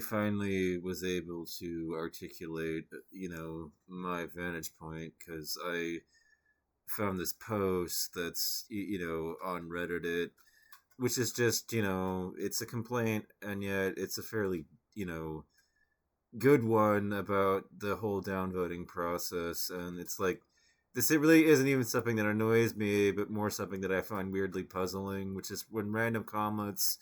finally was able to articulate, my vantage point because I found this post that's, on Reddit, which is just, it's a complaint, and yet it's a fairly, you know, good one about the whole downvoting process. And it's like, this it really isn't even something that annoys me, but more something that I find weirdly puzzling, which is when random comments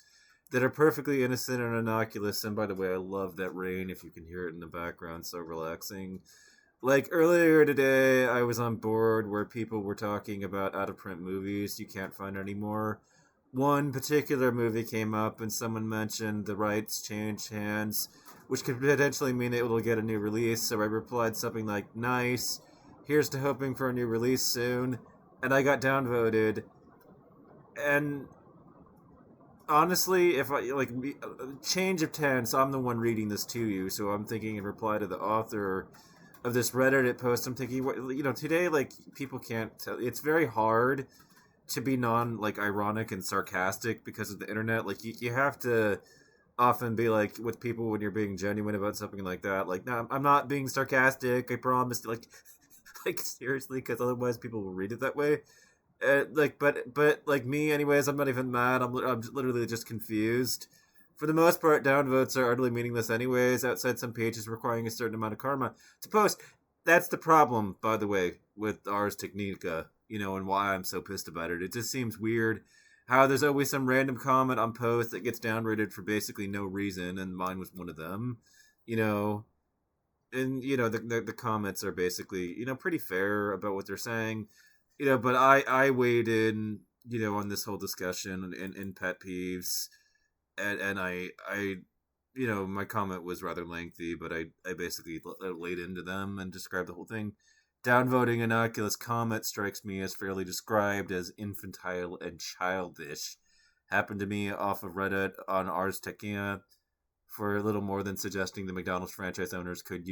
that are perfectly innocent and innocuous. And by the way, I love that rain if you can hear it in the background, so relaxing. Like earlier today, I was on board where people were talking about out of print movies you can't find anymore. One particular movie came up, and someone mentioned the rights changed hands, which could potentially mean it will get a new release. So I replied something like, "Nice. Here's to hoping for a new release soon." And I got downvoted. And honestly, if I like change of tense, I'm the one reading this to you, so I'm thinking in reply to the author of this Reddit post, I'm thinking, what today, like people can't tell. It's very hard to be non like ironic and sarcastic because of the internet. Like you have to often be like with people when you're being genuine about something like that. Like, no, I'm not being sarcastic. I promise. Like, like seriously, because otherwise people will read it that way. But like me, anyways, I'm not even mad. I'm literally just confused. For the most part, downvotes are utterly meaningless, anyways. Outside some pages requiring a certain amount of karma to post. That's the problem, by the way, with Ars Technica. And why I'm so pissed about it. It just seems weird how there's always some random comment on post that gets downrated for basically no reason, and mine was one of them. You know, and the comments are basically pretty fair about what they're saying, but I weighed in on this whole discussion and pet peeves, and I my comment was rather lengthy, but I basically laid into them and described the whole thing. Downvoting innocuous comment strikes me as fairly described as infantile and childish. Happened to me off of Reddit on Ars Technica for a little more than suggesting the McDonald's franchise owners could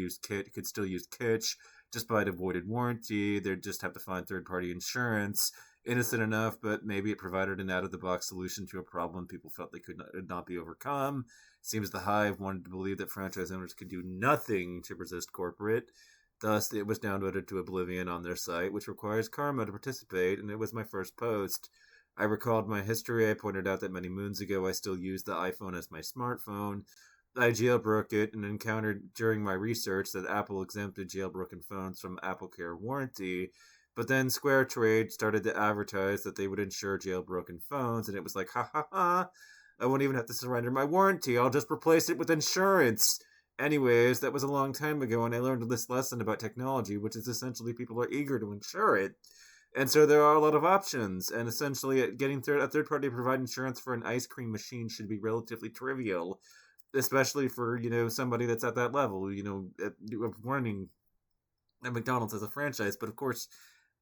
still use Kitsch despite avoided warranty. They'd just have to find third party insurance. Innocent enough, but maybe it provided an out of the box solution to a problem people felt they could not be overcome. Seems the Hive wanted to believe that franchise owners could do nothing to resist corporate. Thus, it was downvoted to oblivion on their site, which requires karma to participate, and it was my first post. I recalled my history. I pointed out that many moons ago I still used the iPhone as my smartphone. I jailbroke it and encountered during my research that Apple exempted jailbroken phones from AppleCare warranty. But then Square Trade started to advertise that they would insure jailbroken phones, and it was like, ha ha ha, I won't even have to surrender my warranty. I'll just replace it with insurance. Anyways, that was a long time ago, and I learned this lesson about technology, which is essentially people are eager to insure it. And so there are a lot of options, and essentially getting a third party to provide insurance for an ice cream machine should be relatively trivial, especially for somebody that's at that level, of running at McDonald's as a franchise. But of course,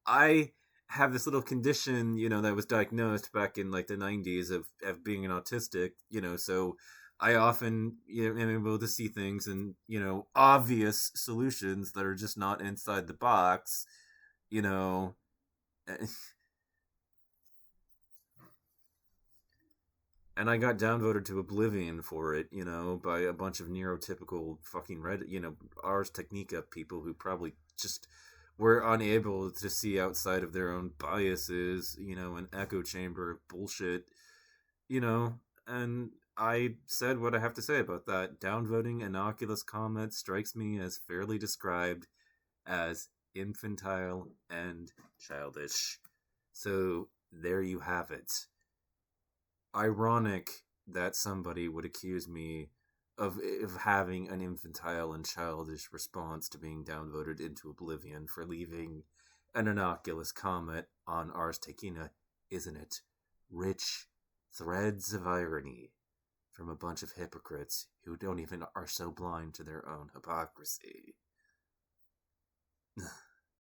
I have this little condition, that was diagnosed back in like the 90s of being an autistic, so I often am able to see things and obvious solutions that are just not inside the box, you know. And I got downvoted to oblivion for it, by a bunch of neurotypical fucking Reddit, Ars Technica people who probably just were unable to see outside of their own biases, an echo chamber of bullshit, and I said what I have to say about that. Downvoting innocuous comment strikes me as fairly described as infantile and childish. So there you have it. Ironic that somebody would accuse me of having an infantile and childish response to being downvoted into oblivion for leaving an innocuous comment on Ars Technica, isn't it? Rich threads of irony from a bunch of hypocrites who don't even are so blind to their own hypocrisy.